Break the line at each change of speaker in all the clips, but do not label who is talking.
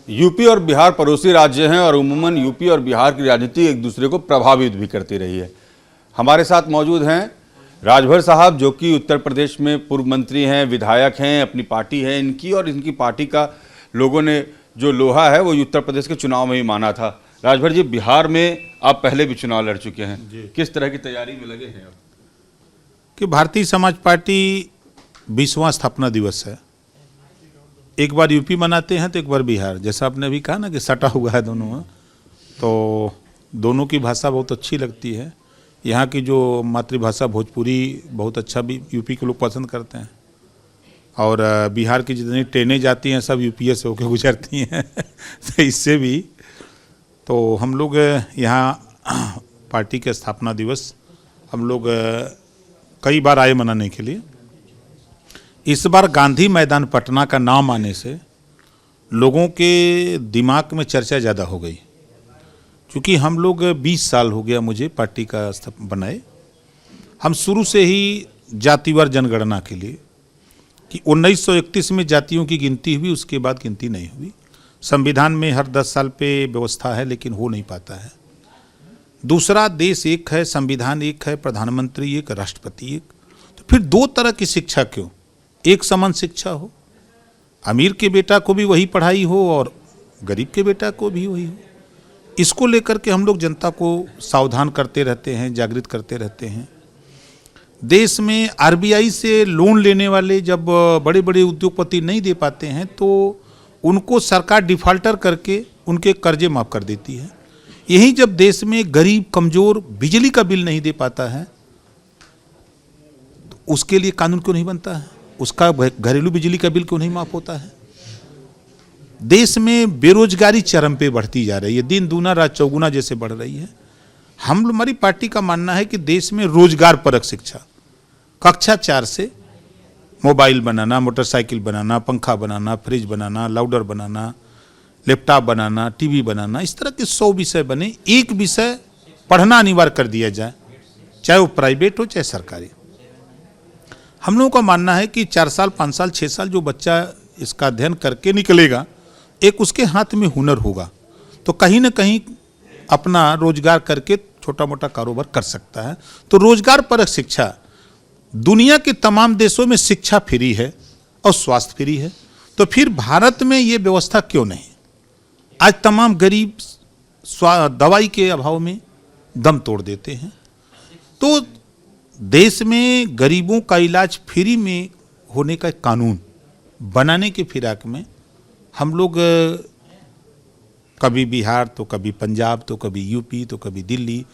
UP और बिहार पड़ोसी राज्य हैं और उमूमन यूपी और बिहार की राजनीति एक दूसरे को प्रभावित भी करती रही है। हमारे साथ मौजूद हैं राजभर साहब, जो कि उत्तर प्रदेश में पूर्व मंत्री हैं, विधायक हैं, अपनी पार्टी है इनकी, और इनकी पार्टी का लोगों ने जो लोहा है वो उत्तर प्रदेश के चुनाव में ही माना था। राजभर जी, बिहार में आप पहले भी चुनाव लड़ चुके हैं, किस तरह की तैयारी में लगे हैं आप?
कि भारतीय समाज पार्टी 20वां स्थापना दिवस है। एक बार यूपी मनाते हैं तो एक बार बिहार, जैसा आपने अभी कहा ना कि सटा हुआ है दोनों, तो दोनों की भाषा बहुत अच्छी लगती है। यहाँ की जो मातृभाषा भोजपुरी बहुत अच्छा भी यूपी के लोग पसंद करते हैं, और बिहार की जितनी ट्रेनें जाती हैं सब यूपीए से होकर गुजरती हैं तो इससे भी तो हम लोग यहाँ पार्टी के स्थापना दिवस हम लोग कई बार आए मनाने के लिए। इस बार गांधी मैदान पटना का नाम आने से लोगों के दिमाग में चर्चा ज़्यादा हो गई, क्योंकि हम लोग 20 साल हो गया मुझे पार्टी का बनाए। हम शुरू से ही जातिवार जनगणना के लिए कि 1931 में जातियों की गिनती हुई, उसके बाद गिनती नहीं हुई। संविधान में हर 10 साल पे व्यवस्था है, लेकिन हो नहीं पाता है। दूसरा, देश एक है, संविधान एक है, प्रधानमंत्री एक, राष्ट्रपति एक, तो फिर दो तरह की शिक्षा क्यों? एक समान शिक्षा हो, अमीर के बेटा को भी वही पढ़ाई हो और गरीब के बेटा को भी वही हो। इसको लेकर के हम लोग जनता को सावधान करते रहते हैं, जागृत करते रहते हैं। देश में आरबीआई से लोन लेने वाले जब बड़े बड़े उद्योगपति नहीं दे पाते हैं तो उनको सरकार डिफाल्टर करके उनके कर्जे माफ़ कर देती है। यही जब देश में गरीब कमज़ोर बिजली का बिल नहीं दे पाता है तो उसके लिए कानून क्यों नहीं बनता है? उसका घरेलू बिजली का बिल क्यों नहीं माफ़ होता है? देश में बेरोजगारी चरम पे बढ़ती जा रही है, दिन दूना रात चौगुना जैसे बढ़ रही है। हमारी पार्टी का मानना है कि देश में रोजगार परक शिक्षा, कक्षा 4 से मोबाइल बनाना, मोटरसाइकिल बनाना, पंखा बनाना, फ्रिज बनाना, लाउडर बनाना, लैपटॉप बनाना, टीवी बनाना, इस तरह के 100 विषय बने। एक विषय पढ़ना अनिवार्य कर दिया जाए, चाहे वो प्राइवेट हो चाहे सरकारी। हम लोगों का मानना है कि 4 साल 5 साल 6 साल जो बच्चा इसका अध्ययन करके निकलेगा, एक उसके हाथ में हुनर होगा तो कहीं ना कहीं अपना रोजगार करके छोटा मोटा कारोबार कर सकता है। तो रोजगार परक शिक्षा, दुनिया के तमाम देशों में शिक्षा फ्री है और स्वास्थ्य फ्री है, तो फिर भारत में ये व्यवस्था क्यों नहीं? आज तमाम गरीब दवाई के अभाव में दम तोड़ देते हैं। तो देश में गरीबों का इलाज फ्री में होने का कानून बनाने के फिराक में हम लोग कभी बिहार तो कभी पंजाब तो कभी यूपी तो कभी दिल्ली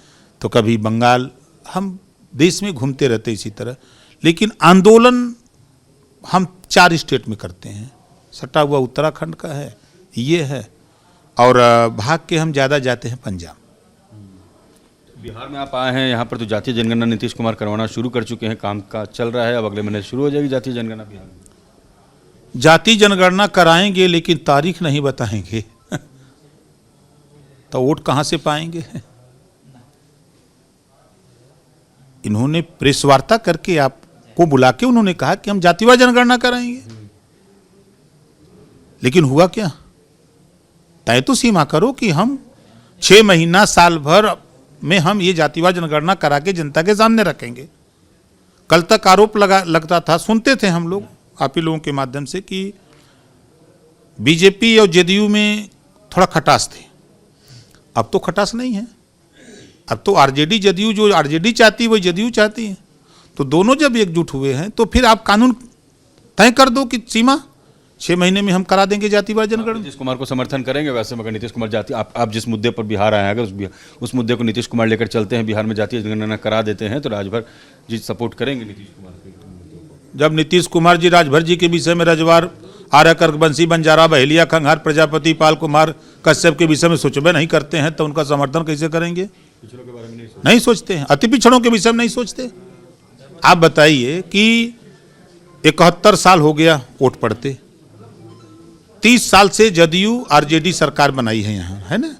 तो कभी बंगाल, हम देश में घूमते रहते इसी तरह। लेकिन आंदोलन हम 4 स्टेट में करते हैं। सटा हुआ उत्तराखंड का है, ये है, और भाग के हम ज़्यादा जाते हैं पंजाब।
बिहार में आप आए हैं, यहाँ पर तो जातीय जनगणना नीतीश कुमार करवाना शुरू कर चुके हैं, काम का चल रहा है, अब अगले महीने शुरू हो जाएगी जातीय जनगणना बिहार में।
जाति जनगणना कराएंगे लेकिन तारीख नहीं बताएंगे तो वोट कहां से पाएंगे? इन्होंने प्रेस वार्ता करके आपको बुला के उन्होंने कहा कि हम जातिवार जनगणना कराएंगे, लेकिन हुआ क्या? तय तो सीमा करो कि हम 6 महीना साल भर में हम ये जातिवार जनगणना करा के जनता के सामने रखेंगे। कल तक आरोप लगता था, सुनते थे हम लोग आप ही लोगों के माध्यम से कि बीजेपी और जेडीयू में थोड़ा खटास थी। अब तो खटास नहीं है, अब तो आरजेडी जेडीयू, जो आरजेडी चाहती है वही जेडीयू चाहती है। तो दोनों जब एकजुट हुए हैं तो फिर आप कानून तय कर दो कि सीमा 6 महीने में हम करा देंगे जातिवार जनगणना।
नीतीश कुमार को समर्थन करेंगे? वैसे मगर नीतीश कुमार जाति आप जिस मुद्दे पर बिहार आए हैं, अगर उस मुद्दे को नीतीश कुमार लेकर चलते हैं, बिहार में जातीय जनगणना करा देते हैं, तो राजभर जी सपोर्ट करेंगे नीतीश कुमार को?
जब नीतीश कुमार जी राजभर जी के विषय में रजवार, आर्य, कर्कवंशी, बंजारा, बहेलिया, खंघार, प्रजापति, पाल कुमार, कश्यप के विषय में सोचबे नहीं करते हैं तो उनका समर्थन कैसे करेंगे?
पिछड़ों के बारे में
नहीं सोचते हैं, अति पिछड़ों के विषय में नहीं सोचते। आप बताइए कि 71 साल हो गया वोट पड़ते, 30 साल से जदयू आरजेडी सरकार बनाई है यहाँ, है ना?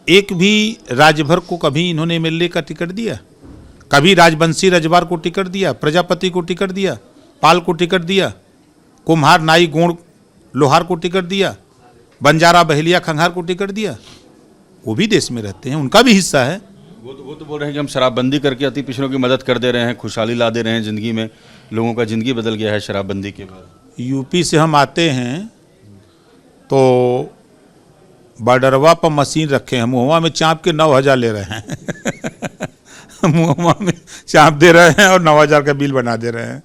एक भी राजभर को कभी इन्होंने एमएलए का टिकट दिया? कभी राजवंशी रजवार को टिकट दिया, प्रजापति को टिकट दिया, पाल को टिकट दिया, कुम्हार, नाई, गोंड, लोहार को टिकट दिया, बंजारा बहेलिया खंघार को टिकट दिया, वो भी देश में रहते हैं, उनका भी हिस्सा है।
वो तो बोल रहे हैं कि हम शराबबंदी करके अति पिछड़ों की मदद कर दे रहे हैं, खुशहाली ला दे रहे हैं ज़िंदगी में, लोगों का ज़िंदगी बदल गया है शराबबंदी के बाद।
यूपी से हम आते हैं तो बॉर्डरवा पर मशीन रखे हैं, मुहवा में चाँप के 9,000 ले रहे हैं मुहवा में चाँप दे रहे हैं और 9,000 का बिल बना दे रहे हैं।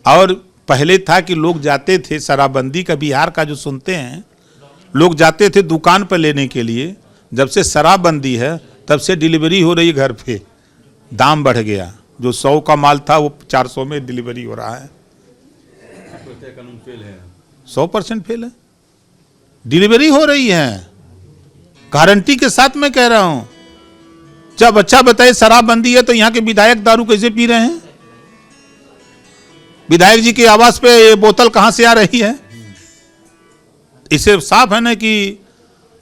और पहले था कि लोग जाते थे, शराबबंदी का बिहार का जो सुनते हैं, लोग जाते थे दुकान पर लेने के लिए। जब से शराबबंदी है तब से डिलीवरी हो रही है घर पे, दाम बढ़ गया, जो 100 का माल था वो 400 में डिलीवरी हो रहा है।
कानून फेल है,
100% फेल है, डिलीवरी हो रही है, गारंटी के साथ मैं कह रहा हूं। जब अच्छा बताइए शराबबंदी है तो यहाँ के विधायक दारू कैसे पी रहे हैं? विधायक जी के आवास पे ये बोतल कहां से आ रही है? इससे साफ है ना कि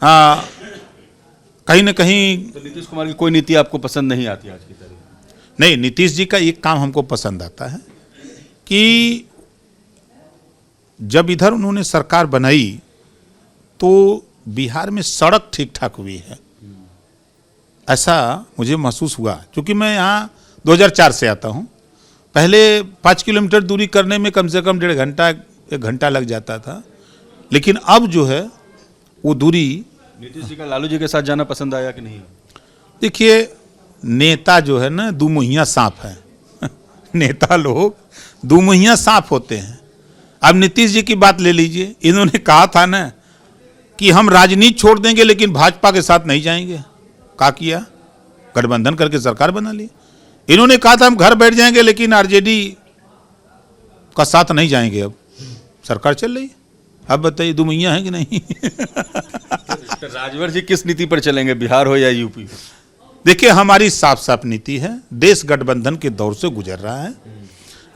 कहीं ना कहीं।
तो नीतीश कुमार की कोई नीति आपको पसंद नहीं आती आज की तारीख?
नहीं, नीतीश जी का एक काम हमको पसंद आता है कि जब इधर उन्होंने सरकार बनाई तो बिहार में सड़क ठीक ठाक हुई है, ऐसा मुझे महसूस हुआ। क्योंकि मैं यहाँ 2004 से आता हूँ। पहले 5 किलोमीटर दूरी करने में कम से कम 1.5 घंटा 1 घंटा लग जाता था, लेकिन अब जो है वो दूरी।
नीतीश जी का लालू जी के साथ जाना पसंद आया कि नहीं?
देखिए, नेता जो है ना दुमुहिया सांप है नेता लोग दुमुहिया सांप होते हैं। अब नीतीश जी की बात ले लीजिए, इन्होंने कहा था ना कि हम राजनीति छोड़ देंगे लेकिन भाजपा के साथ नहीं जाएंगे। क्या किया? गठबंधन करके सरकार बना ली। इन्होंने कहा था हम घर बैठ जाएंगे लेकिन आरजेडी का साथ नहीं जाएंगे। अब सरकार चल रही। अब बताइए दुमुहिया है कि नहीं?
तो राजभर जी किस नीति पर चलेंगे, बिहार हो या यूपी?
देखिए, हमारी साफ साफ नीति है। देश गठबंधन के दौर से गुजर रहा है,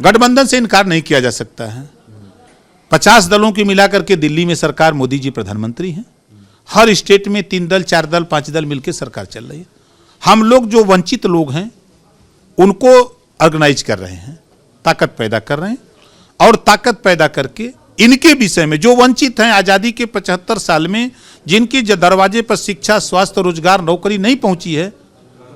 गठबंधन से इनकार नहीं किया जा सकता है। 50 दलों की मिलाकर के दिल्ली में सरकार, मोदी जी प्रधानमंत्री हैं। हर स्टेट में 3 दल 4 दल 5 दल मिलकर सरकार चल रही है। हम लोग जो वंचित लोग हैं उनको ऑर्गेनाइज कर रहे हैं, ताकत पैदा कर रहे हैं, और ताकत पैदा करके इनके विषय में जो वंचित हैं, आज़ादी के 75 साल में जिनके दरवाजे पर शिक्षा, स्वास्थ्य, रोजगार, नौकरी नहीं पहुंची है,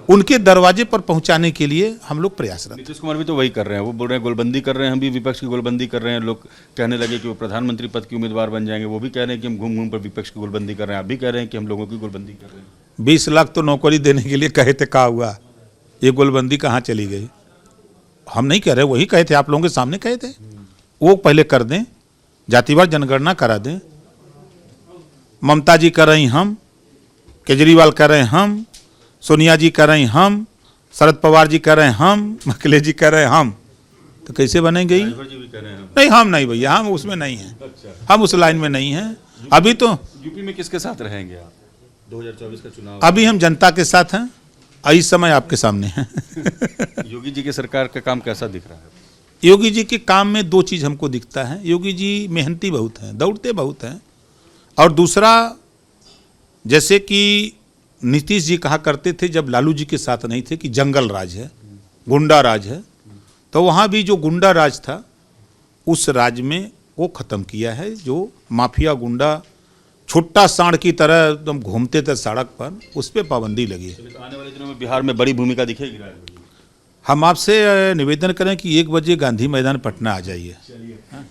उनके दरवाजे पर पहुंचाने के लिए हम लोग प्रयासरत।
नीतीश कुमार भी तो वही कर रहे हैं, वो बोल रहे हैं गोलबंदी कर रहे हैं, हम भी विपक्ष की गोलबंदी कर रहे हैं। लोग कहने लगे कि वो प्रधानमंत्री पद के उम्मीदवार बन जाएंगे, वो भी कह रहे हैं कि हम घूम घूम पर विपक्ष की गोलबंदी कर रहे हैं। आप भी कह रहे हैं कि हम लोगों की गोलबंदी कर रहे हैं।
20 लाख तो नौकरी देने के लिए कहे थे, क्या हुआ? ये गोलबंदी कहाँ चली गई? हम नहीं कह रहे, वही कहे थे, आप लोगों के सामने कहे थे। वो पहले कर दें, जातिवार जनगणना करा दें। ममता जी कर रही हम, केजरीवाल कर रहे हम, सोनिया जी कर रही हम, शरद पवार जी कर रहे हैं हम, अखिलेश जी कर रहे हैं हम, तो कैसे बनेंगे? नहीं, हम नहीं भैया, हम उसमें नहीं हैं।
अच्छा।
हम उस लाइन में नहीं हैं। अभी तो
यूपी में किसके साथ रहेंगे आप? 2024 का चुनाव
अभी हम जनता के साथ हैं, इस समय आपके सामने हैं।
योगी जी की सरकार का काम कैसा दिख रहा है?
योगी जी के काम में 2 चीज़ हमको दिखता है। योगी जी मेहनती बहुत हैं, दौड़ते बहुत हैं, और दूसरा, जैसे कि नीतीश जी कहा करते थे जब लालू जी के साथ नहीं थे कि जंगल राज है, गुंडा राज है, तो वहाँ भी जो गुंडा राज था उस राज में वो ख़त्म किया है। जो माफिया गुंडा छुट्टा सांड की तरह एकदम घूमते थे सड़क पर, उस पर पाबंदी लगी है।
तो आने वाले दिनों में बिहार में बड़ी भूमिका दिखेगी राजभर जी?
हम आपसे निवेदन करें कि 1 बजे गांधी मैदान पटना आ जाइए।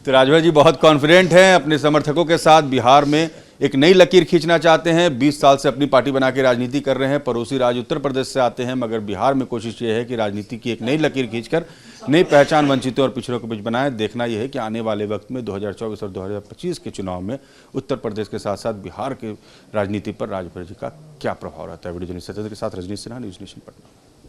तो राजभर जी बहुत कॉन्फिडेंट हैं, अपने समर्थकों के साथ बिहार में एक नई लकीर खींचना चाहते हैं। 20 साल से अपनी पार्टी बना के राजनीति कर रहे हैं, पड़ोसी राज्य उत्तर प्रदेश से आते हैं, मगर बिहार में कोशिश ये है कि राजनीति की एक नई लकीर खींचकर नई पहचान वंचितों और पिछड़ों के बीच बनाए। देखना यह है कि आने वाले वक्त में 2024 और 2025 के चुनाव में उत्तर प्रदेश के साथ साथ बिहार के राजनीति पर राजभर जी का क्या प्रभाव रहता है। वीडियो जर्नलिस्ट सत्येंद्र के साथ रजनीश सिन्हा, न्यूज़ नेशन पटना।